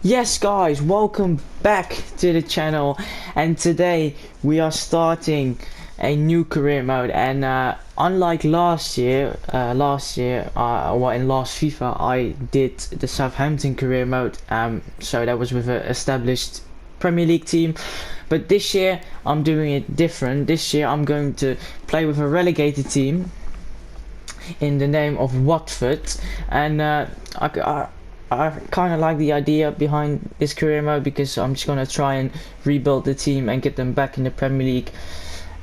Yes guys, welcome back to the channel, and today we are starting a new career mode. And unlike last year, in last FIFA I did the Southampton career mode, so that was with an established Premier League team. But this year I'm doing it different. This year I'm going to play with a relegated team in the name of Watford, and I kind of like the idea behind this career mode, because I'm just gonna try and rebuild the team and get them back in the Premier League,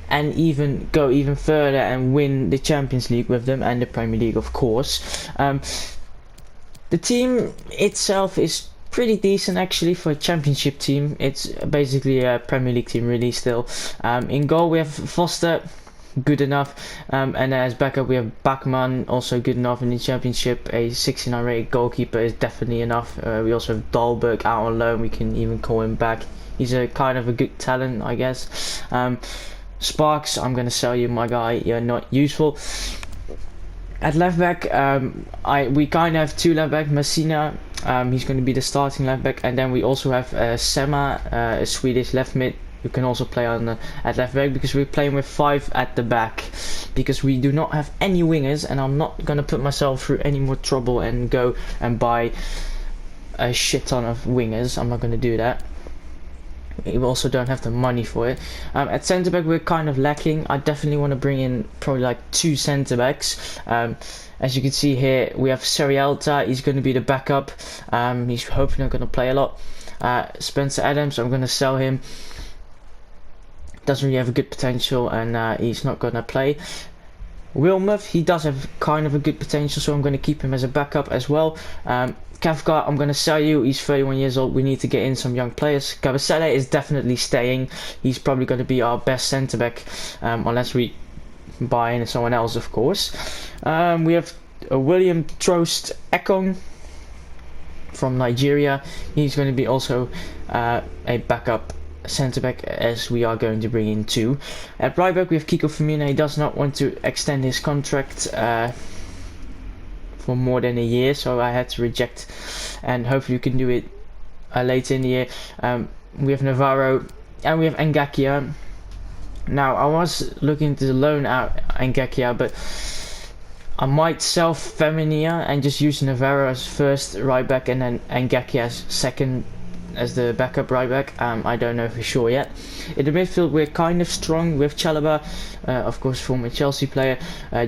and even go even further and win the Champions League with them, and the Premier League, of course. The team itself is pretty decent actually for a Championship team. It's basically a Premier League team really still. In goal we have Foster, good enough, and as backup we have Bachmann, also good enough in the Championship. A 69 rated goalkeeper is definitely enough. We also have Dahlberg out on loan, we can even call him back. He's a kind of a good talent, I guess. Sparks, I'm gonna sell you, my guy, you're not useful. At left back, we kind of have two left back. Messina, he's going to be the starting left back, and then we also have Sema, a Swedish left mid, who can also play on at left back, because we're playing with 5 at the back, because we do not have any wingers, and I'm not gonna put myself through any more trouble and go and buy a shit ton of wingers. I'm not gonna do that. We also don't have the money for it. At centre back we're kind of lacking. I definitely want to bring in probably like 2 centre backs. As you can see here, we have Serialta, he's going to be the backup. He's hopefully not going to play a lot. Spencer Adams, I'm going to sell him. Doesn't really have a good potential, and he's not going to play. Wilmoth, he does have kind of a good potential, so I'm going to keep him as a backup as well. Kafka, I'm going to sell you. He's 31 years old. We need to get in some young players. Kabasele is definitely staying. He's probably going to be our best centre back, unless we buy in someone else, of course. We have William Trost Ekong from Nigeria. He's going to be also a backup centre back, as we are going to bring in 2. At right back we have Kiko Firmino. He does not want to extend his contract for more than a year, so I had to reject, and hopefully we can do it later in the year. We have Navarro, and we have Ngakia. Now I was looking to loan out Ngakia, but I might sell Feminia and just use Navarro as first right back, and then Ngakia as second as the backup right back. I don't know for sure yet. In the midfield we're kind of strong with Chalobah, of course former Chelsea player.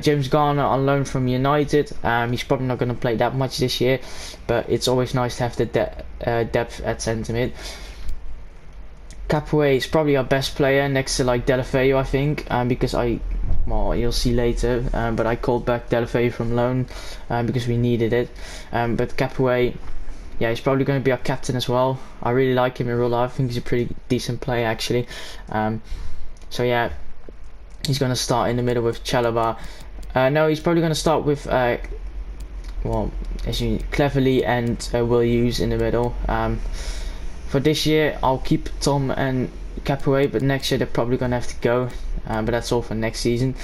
James Garner on loan from United. He's probably not going to play that much this year, but it's always nice to have the depth at centre mid. Capoue is probably our best player next to like Delafeu, I think, because well, you'll see later, but I called back Delafeu from loan because we needed it. But Capoue, yeah, he's probably going to be our captain as well. I really like him in real life. I think he's a pretty decent player actually. So yeah, he's going to start in the middle with Chalobah. No, he's probably going to start with well, as you Cleverly and Will Hughes in the middle. For this year I'll keep Tom and Capoue, but next year they're probably going to have to go. But that's all for next season.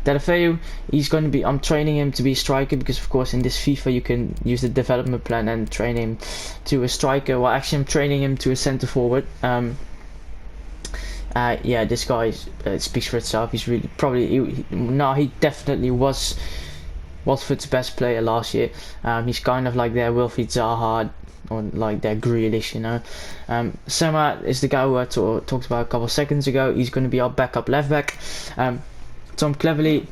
Delafeu, he's going to be, I'm training him to be a striker, because of course in this FIFA you can use the development plan and train him to a striker. Well, actually I'm training him to a centre forward. Yeah, this guy speaks for itself. He's really he definitely was Watford's best player last year. He's kind of like their Wilfried Zaha, or like their Grealish, you know. Sema is the guy who I talked about a couple of seconds ago. He's going to be our backup left back. Tom Cleverley,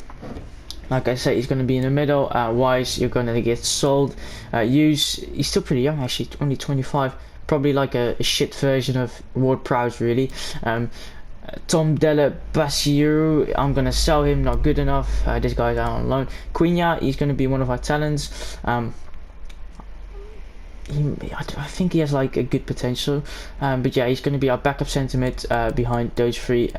like I said, he's going to be in the middle. Wise, you're going to get sold. Hughes, he's still pretty young actually, only 25. Probably like a shit version of Ward Prowse really. Tom Della Basiru, I'm going to sell him, not good enough. This guy's out on loan. Quina, he's going to be one of our talents. I think he has like a good potential, but yeah, he's going to be our backup centre mid behind those 3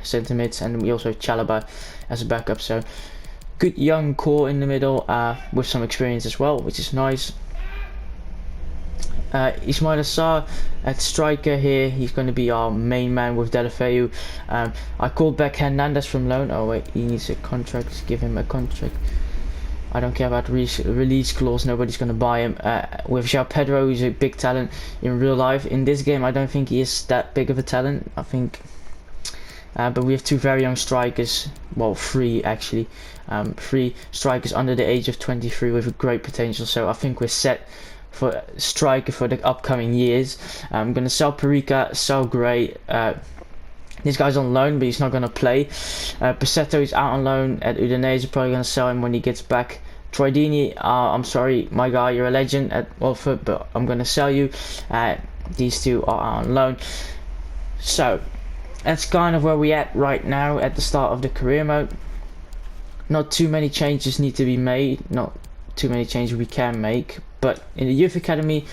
centre mids, and we also have Chalobah as a backup. So good young core in the middle, with some experience as well, which is nice. Ismail Assar at striker here, he's going to be our main man with Delafeu. I called back Hernandez from loan. Oh wait, he needs a contract, give him a contract. I don't care about release clause. Nobody's gonna buy him. With João Pedro, he's a big talent in real life. In this game, I don't think he is that big of a talent. I think, but we have two very young strikers. Well, three actually. Three strikers under the age of 23 with great potential. So I think we're set for striker for the upcoming years. I'm gonna sell Perica, sell Gray. This guy's on loan, but he's not gonna play. Pasetto is out on loan at Udinese. Probably gonna sell him when he gets back. Troidini, I'm sorry, my guy, you're a legend at Watford, but I'm gonna sell you. These two are out on loan. So that's kind of where we at right now at the start of the career mode. Not too many changes need to be made. Not too many changes we can make. But in the youth academy,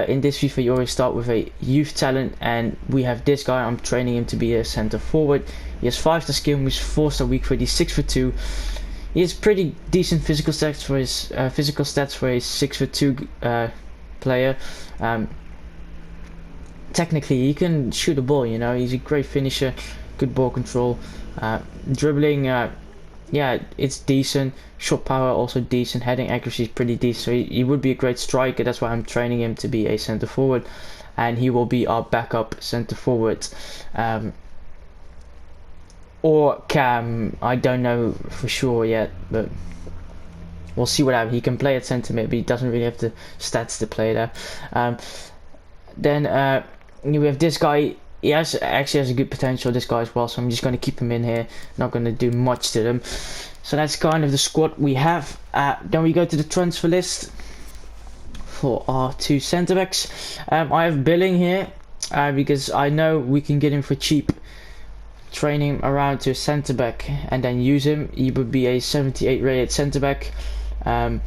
in this FIFA, you always start with a youth talent, and we have this guy. I'm training him to be a centre forward. He has 5-star skill, he's 4-star weak foot, he's 6'2". He has pretty decent physical stats for his 6'2" player. Technically, he can shoot a ball. You know, he's a great finisher, good ball control, dribbling. Yeah, it's decent. Shot power also decent. Heading accuracy is pretty decent. So he would be a great striker. That's why I'm training him to be a centre forward, and he will be our backup centre forward. Or Cam, I don't know for sure yet, but we'll see what happens. He can play at centre mid, but he doesn't really have the stats to play there. Then we have this guy. He actually has a good potential, this guy as well, so I'm just going to keep him in here, not going to do much to them. So that's kind of the squad we have. Then we go to the transfer list for our two centre backs. I have Billing here because I know we can get him for cheap. Train him around to a centre back and then use him. He would be a 78 rated centre back. I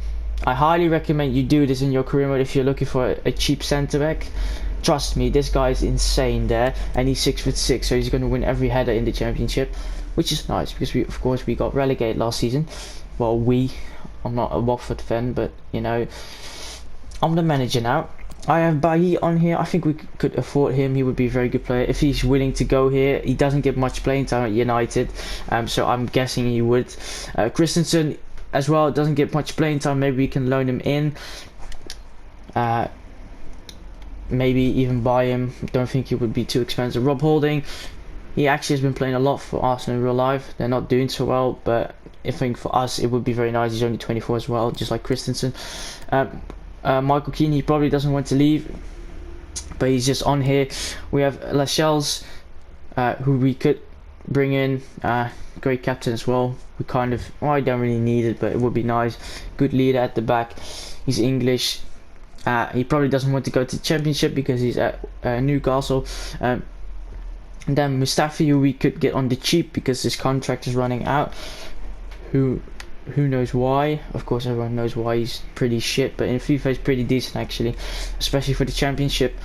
highly recommend you do this in your career mode if you're looking for a cheap centre back. Trust me, this guy is insane there, and he's 6'6", so he's going to win every header in the championship, which is nice because of course we got relegated last season. Well, I'm not a Watford fan, but you know, I'm the manager now. I have Bailly on here. I think we could afford him. He would be a very good player if he's willing to go here. He doesn't get much playing time at United, so I'm guessing he would. Christensen as well doesn't get much playing time. Maybe we can loan him in. Maybe even buy him. Don't think he would be too expensive. Rob Holding, he actually has been playing a lot for Arsenal in real life. They're not doing so well, but I think for us it would be very nice. He's only 24 as well, just like Christensen. Michael Keane, he probably doesn't want to leave, but he's just on here. We have Lascelles, who we could bring in. Great captain as well. We kind of, well, I don't really need it, but it would be nice. Good leader at the back. He's English. He probably doesn't want to go to the championship because he's at Newcastle. And then Mustafi, who we could get on the cheap because his contract is running out. Who knows why? Of course, everyone knows why. He's pretty shit, but in FIFA he's pretty decent actually, especially for the championship.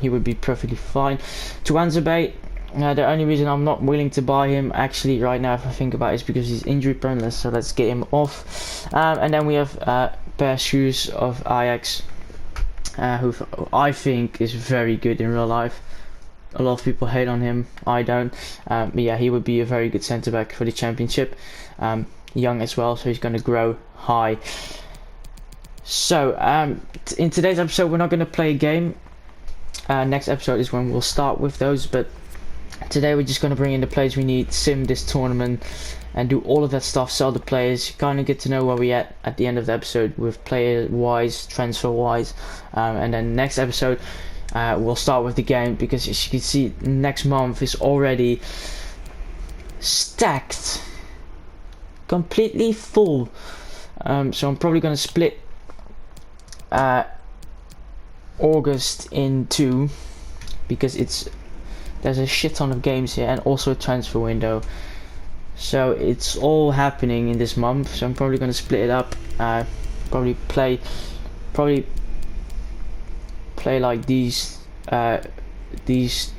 He would be perfectly fine. Tuanzebe, the only reason I'm not willing to buy him actually right now, if I think about it, is because he's injury prone. So let's get him off. And then we have Per Shoes of Ajax. Who I think is very good in real life. A lot of people hate on him, I don't. But yeah, he would be a very good centre back for the championship. Young as well, so he's going to grow high. So in today's episode we're not going to play a game. Next episode is when we'll start with those, but today we're just going to bring in the players we need, sim this tournament, and do all of that stuff, sell the players, kind of get to know where we at the end of the episode with player wise, transfer wise. And then next episode we'll start with the game, because as you can see next month is already stacked, completely full. So I'm probably going to split August in two, because there's a shit ton of games here and also a transfer window. So it's all happening in this month, so I'm probably going to split it up. Probably play like these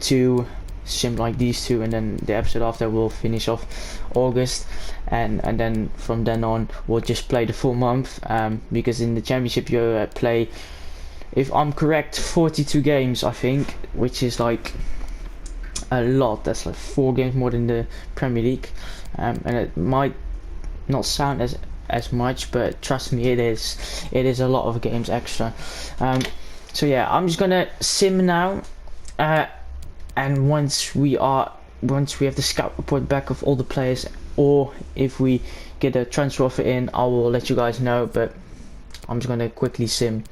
two, sim like these two, and then the episode after will finish off August, and then from then on we'll just play the full month, because in the championship you play, if I'm correct, 42 games I think, which is like a lot. That's like 4 games more than the Premier League. And it might not sound as much, but trust me, it is a lot of games extra. So yeah, I'm just gonna sim now, and once we have the scout report back of all the players, or if we get a transfer offer in, I will let you guys know, but I'm just gonna quickly sim.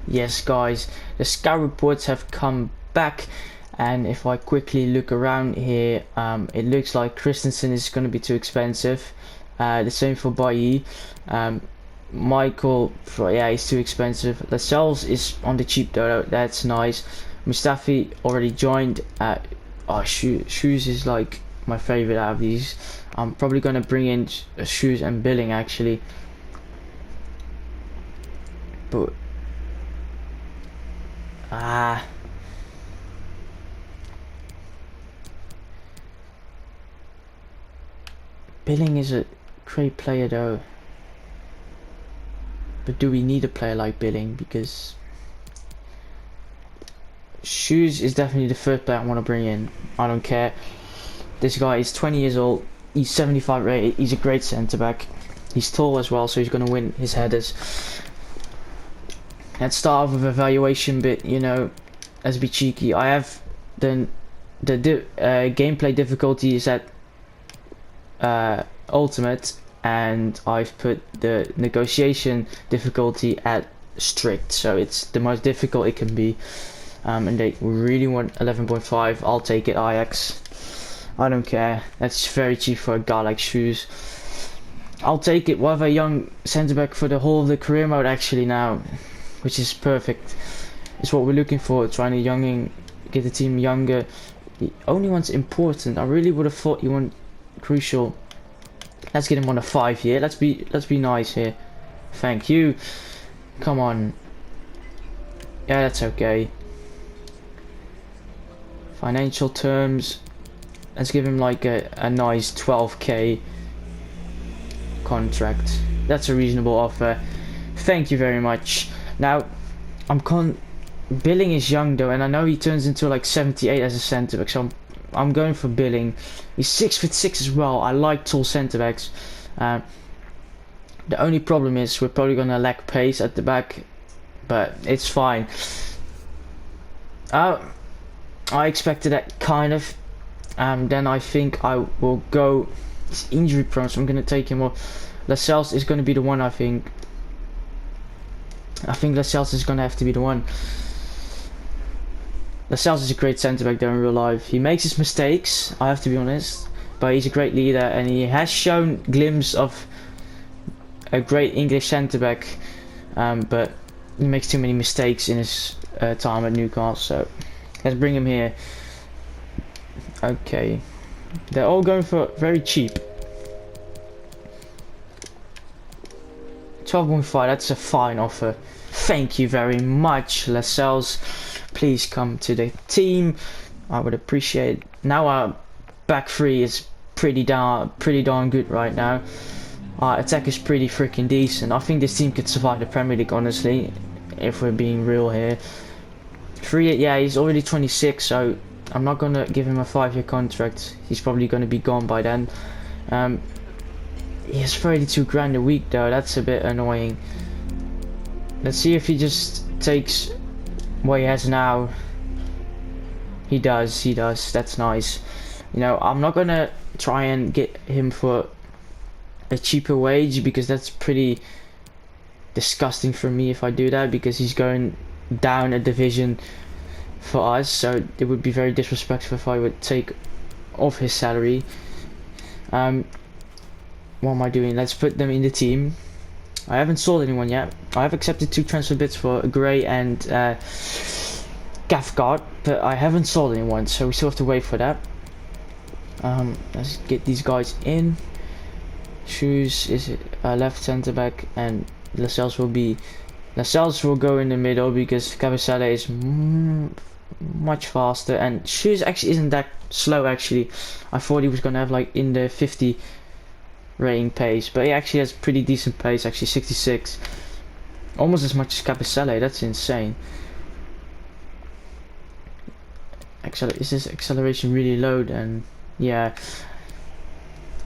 Yes guys, the scout reports have come back, and if I quickly look around here, it looks like Christensen is going to be too expensive. The same for Bailly. Michael, yeah, he's too expensive. Lascelles is on the cheap though, that's nice. Mustafi already joined. Shoes is like my favorite out of these. I'm probably going to bring in Shoes and Billing actually, but Billing is a great player though, but do we need a player like Billing? Because Shoes is definitely the first player I want to bring in. I don't care. This guy is 20 years old. He's 75 rated. He's a great centre back. He's tall as well, so he's going to win his headers. Let's start off with evaluation, but you know, let's be cheeky. I have the gameplay difficulty is at ultimate, and I've put the negotiation difficulty at strict, so it's the most difficult it can be. And they really want 11.5. I'll take it, Ajax. I don't care. That's very cheap for a guy like Shoes. I'll take it. We'll have a young centre back for the whole of the career mode actually now, which is perfect. It's what we're looking for. Trying to get the team younger. The only one's important. I really would have thought you want crucial. Let's get him on a 5 year. Let's be nice here. Thank you. Come on. Yeah, that's okay. Financial terms. Let's give him like a nice 12k contract. That's a reasonable offer. Thank you very much. Now, Billing is young though, and I know he turns into like 78 as a centre back, so I'm going for Billing. He's 6'6" as well. I like tall centre backs. The only problem is we're probably gonna lack pace at the back, but it's fine. I expected that kind of. Then I think I will go. He's injury prone, so I'm gonna take him off. Lascelles is gonna be the one. I think Lascelles is gonna have to be the one. Lascelles is a great centre back there in real life. He makes his mistakes, I have to be honest, but he's a great leader, and he has shown glimpses of a great English centre back. But he makes too many mistakes in his time at Newcastle. So let's bring him here. Okay, they're all going for very cheap. 12.5. That's a fine offer. Thank you very much, Lascelles. Please come to the team. I would appreciate it. Now our back three is pretty darn good right now. Our attack is pretty freaking decent. I think this team could survive the Premier League, honestly, if we're being real here. Yeah, he's already 26, so I'm not gonna give him a 5-year contract. He's probably gonna be gone by then. He has 32 grand a week though. That's a bit annoying. Let's see if he just takes what he has now. He does. That's nice. You know, I'm not gonna try and get him for a cheaper wage, because that's pretty disgusting for me if I do that, because he's going down a division for us, so it would be very disrespectful if I would take off his salary. What am I doing? Let's put them in the team. I haven't sold anyone yet. I have accepted 2 transfer bids for Gray and Cathcart, but I haven't sold anyone, so we still have to wait for that. Let's get these guys in. Shoes is left centre back, and Lascelles will go in the middle, because Cabecele is much faster, and Shoes actually isn't that slow actually. I thought he was gonna have like in the 50 rating pace, but he actually has pretty decent pace, actually 66, almost as much as Cabecele. That's insane. Is this acceleration really low? And yeah,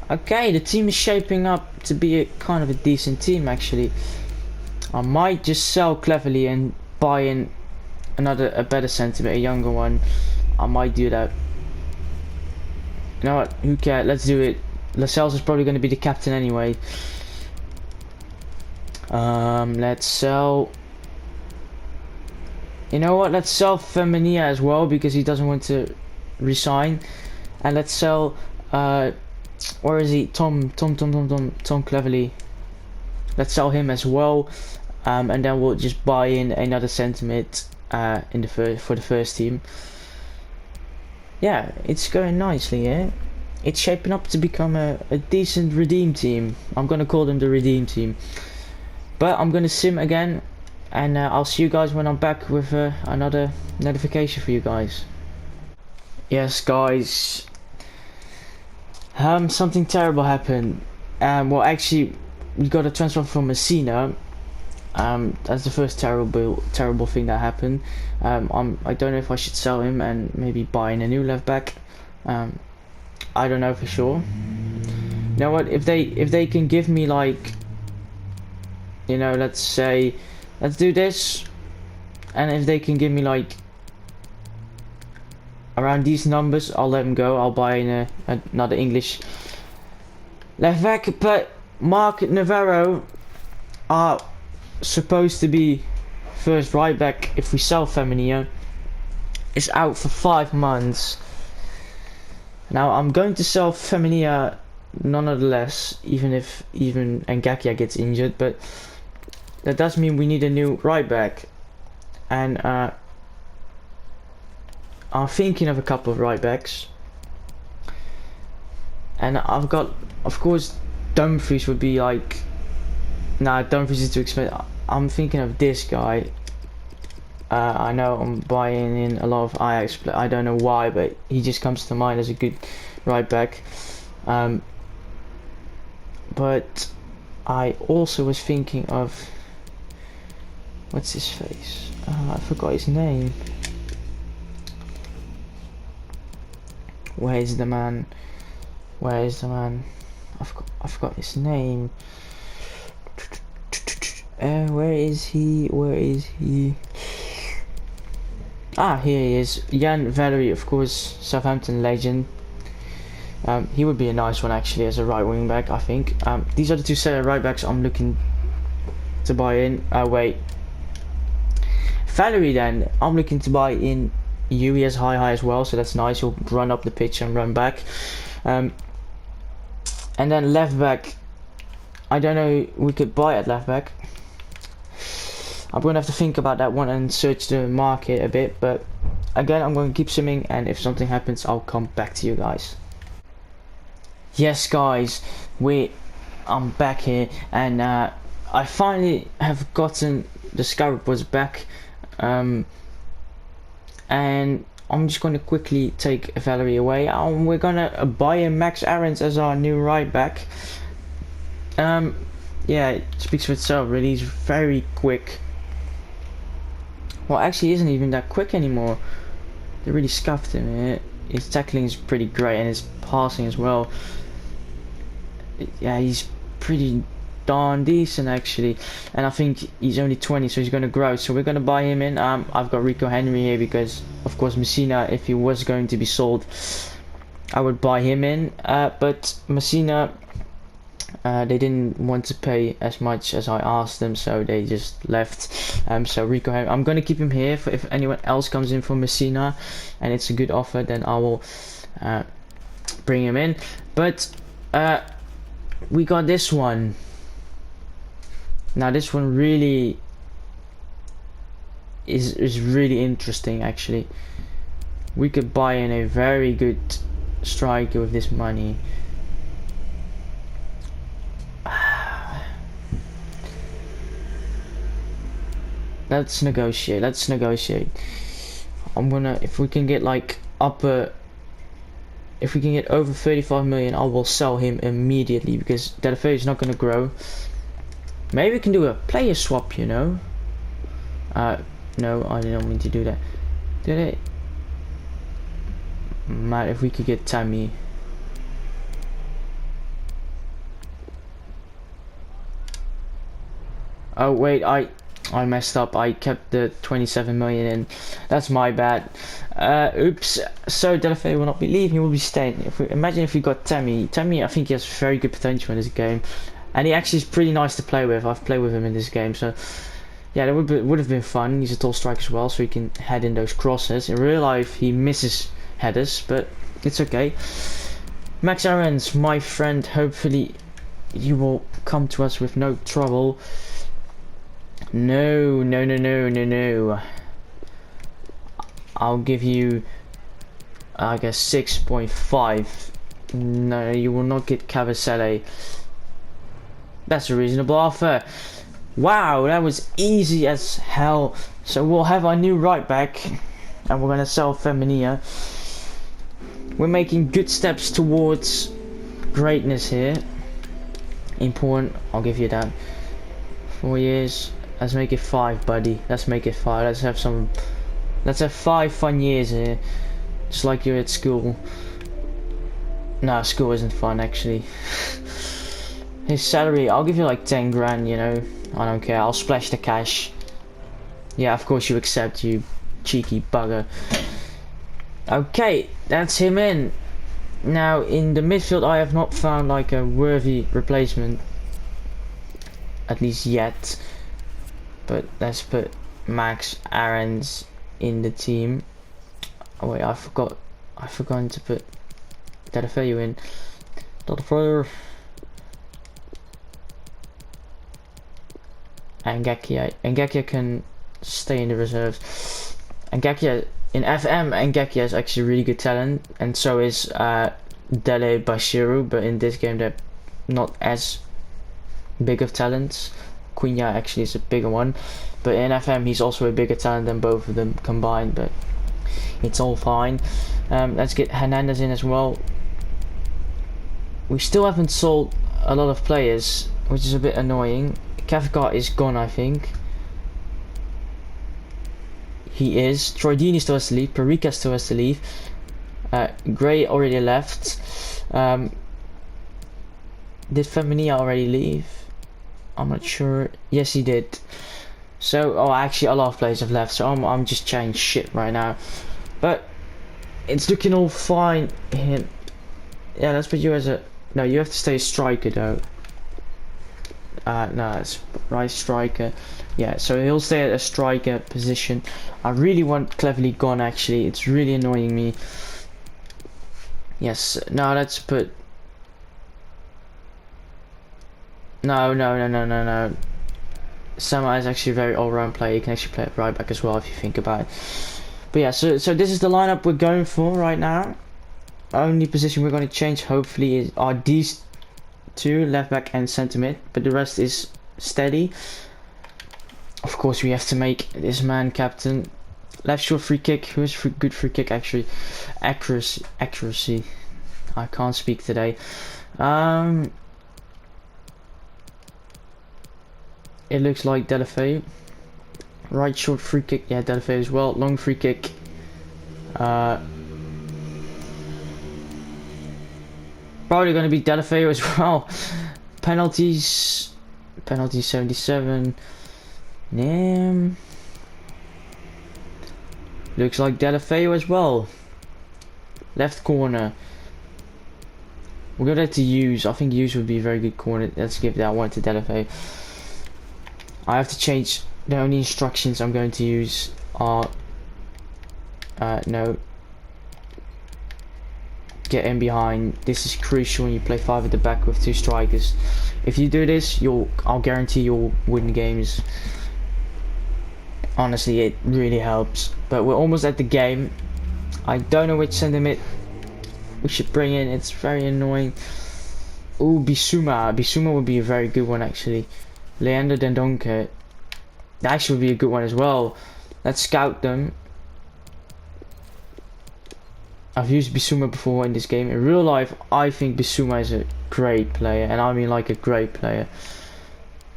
Okay, the team is shaping up to be a kind of a decent team actually. I might just sell cleverly and buy in a better centre, a younger one. I might do that. You know what? Who cares? Let's do it. Lascelles is probably going to be the captain anyway. Let's sell. You know what? Let's sell Femenia as well because he doesn't want to resign, and let's sell. Where is he? Tom Cleverley. Let's sell him as well, and then we'll just buy in another centre mid in the for the first team. Yeah, it's going nicely, yeah. It's shaping up to become a decent redeem team. I'm gonna call them the redeem team. But I'm gonna sim again, and I'll see you guys when I'm back with another notification for you guys. Yes, guys. Something terrible happened. Well, actually, we got a transfer from Messina. That's the first terrible thing that happened. I don't know if I should sell him and maybe buy in a new left back. I don't know for sure. You know what? If they can give me like, you know, let's say, let's do this, and if they can give me like around these numbers, I'll let them go. I'll buy in another English left back. But Mark Navarro are supposed to be first right back if we sell Femenia. Is out for 5 months. Now I'm going to sell Femenia nonetheless, even if Ngakia gets injured, but that does mean we need a new right back, and I'm thinking of a couple of right backs, and I've got, of course, Dumfries would be like, nah, Dumfries is too expensive. I'm thinking of this guy. I know I'm buying in a lot of Ajax, but I don't know why, but he just comes to mind as a good right back. But I also was thinking of, what's his face? I forgot his name. Where is the man? Where is the man? I forgot his name. Where is he? Where is he? Ah, here he is. Jan Valery, of course, Southampton legend. He would be a nice one actually as a right wing back, I think. These are the two set of right backs I'm looking to buy in. Wait. Valery then, I'm looking to buy in. He has high as well, so that's nice. He'll run up the pitch and run back. And then left back, I don't know, we could buy at left back. I'm going to have to think about that one and search the market a bit, but again, I'm going to keep simming, and if something happens, I'll come back to you guys. Yes, guys, I'm back here, and I finally have gotten the Scarab was back, and I'm just going to quickly take Valerie away. We're going to buy in Max Aarons as our new right back. Yeah, it speaks for itself, really. He's very quick. Well, actually, he isn't even that quick anymore. They really scuffed him. His tackling is pretty great, and his passing as well. Yeah, he's pretty darn decent actually, and I think he's only 20, so he's going to grow. So we're going to buy him in. I've got Rico Henry here because, of course, Messina, if he was going to be sold, I would buy him in. But Messina, they didn't want to pay as much as I asked them, so they just left. So Rico Henry, I'm going to keep him here for if anyone else comes in from Messina and it's a good offer, then I will bring him in. But we got this one. Now this one really is really interesting actually. We could buy in a very good striker with this money. Let's negotiate. I'm gonna, if we can get like if we can get over 35 million, I will sell him immediately because that affair is not gonna grow. Maybe we can do a player swap, you know. No, I didn't mean to do that. Did it? Man, if we could get Tammy. Oh wait, I messed up. I kept the 27 million in. That's my bad. Oops. So Delafay will not be leaving. He will be staying. Imagine if we got Tammy. Tammy, I think he has very good potential in this game, and he actually is pretty nice to play with. I've played with him in this game, so yeah, that would have been fun. He's a tall striker as well, so he can head in those crosses. In real life, he misses headers, but it's okay. Max Aarons, my friend, hopefully you will come to us with no trouble. No, no, no, no, no, no. I'll give you, I guess, 6.5. No, you will not get Cavacelle. That's a reasonable offer. Wow, that was easy as hell. So we'll have our new right back, and we're gonna sell Feminia. We're making good steps towards greatness here. Important, I'll give you that. 4 years. Let's make it 5, buddy. Let's make it 5. Let's have 5 fun years here. Just like you're at school. No, school isn't fun actually. His salary, I'll give you like 10 grand, you know. I don't care, I'll splash the cash. Yeah, of course you accept, you cheeky bugger. Okay, that's him in. Now, in the midfield, I have not found like a worthy replacement. At least yet. But let's put Max Aarons in the team. Oh wait, I forgot to put Delafeu in. Delafeu. And Ngakia can stay in the reserves. Ngakia in FM, Ngakia is actually really good talent, and so is Dele Bashiru, but in this game they're not as big of talents. Cunha actually is a bigger one, but in FM he's also a bigger talent than both of them combined, but it's all fine. Let's get Hernandez in as well. We still haven't sold a lot of players, which is a bit annoying. Cathcart is gone, I think. He is. Troy Deeney still has to leave. Parika still has to leave. Gray already left. Did Feminia already leave? I'm not sure. Yes, he did. So, oh, actually, a lot of players have left. So I'm just chatting shit right now. But it's looking all fine here. Yeah, let's put you as a. No, you have to stay a striker though. No, it's right striker. Yeah, so he'll stay at a striker position. I really want Cleverly gone actually. It's really annoying me. Yes, now let's put. No. Sama is actually a very all-round player. He can actually play at right back as well if you think about it. But yeah, so this is the lineup we're going for right now. Only position we're going to change hopefully are these two, left back and centre mid, but the rest is steady. Of course we have to make this man captain. Left short free kick. Who's good free kick actually? Accuracy. I can't speak today. It looks like Delafeu. Right short free kick, yeah, Delafeu as well. Long free kick. Probably going to be Delafeu as well. Penalties 77. Looks like Delafeu as well. Left corner. We're going to use. I think use would be a very good corner. Let's give that one to Delafeu. I have to change. The only instructions I'm going to use are no. Get in behind. This is crucial when you play 5 at the back with 2 strikers. If you do this, I'll guarantee you'll win games. Honestly, it really helps. But we're almost at the game. I don't know which centre mid we should bring in. It's very annoying. Ooh, Bissouma. Bissouma would be a very good one actually. Leander Dendoncker. That actually would be a good one as well. Let's scout them. I've used Bissouma before in this game. In real life, I think Bissouma is a great player, and I mean like a great player.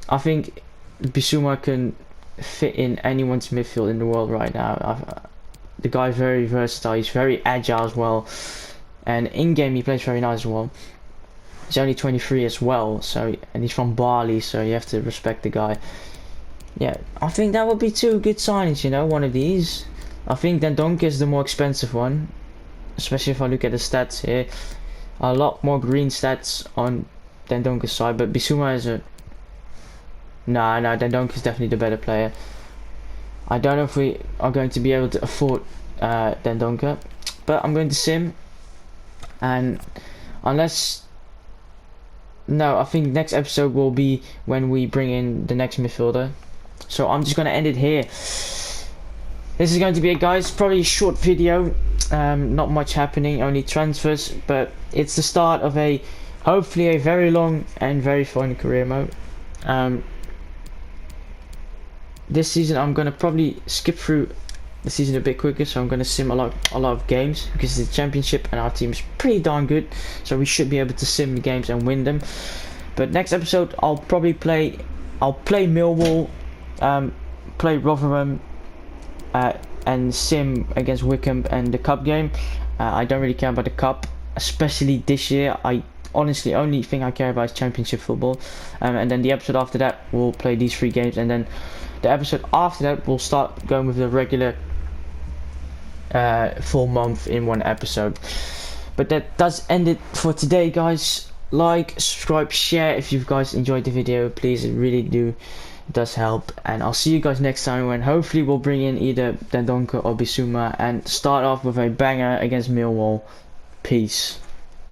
I think Bissouma can fit in anyone's midfield in the world right now. The guy is very versatile. He's very agile as well, and in game he plays very nice as well. He's only 23 as well, so and he's from Bali, so you have to respect the guy. Yeah, I think that would be two good signings, you know, one of these. I think Dendonk is the more expensive one, especially if I look at the stats here. A lot more green stats on Dendonk's side, but Bissouma is a... Nah, no, Dendonk is definitely the better player. I don't know if we are going to be able to afford Dendonk, but I'm going to sim, and unless... No, I think next episode will be when we bring in the next midfielder. So I'm just going to end it here. This is going to be it, guys. Probably a short video. Not much happening, only transfers. But it's the start of a, hopefully, a very long and very fun career mode. This season I'm going to probably skip through the season a bit quicker. So I'm going to sim a lot of games. Because it's a championship and our team is pretty darn good. So we should be able to sim the games and win them. But next episode I'll probably play... I'll play Millwall. Play Rotherham and sim against Wickham and the cup game. I don't really care about the cup, especially this year. I honestly only thing I care about is championship football. And then the episode after that we'll play these 3 games, and then the episode after that we'll start going with the regular full month in one episode. But that does end it for today, guys. Like, subscribe, share if you guys enjoyed the video, please. It really does help, and I'll see you guys next time when hopefully we'll bring in either Dendonk or Bissouma and start off with a banger against Millwall. Peace.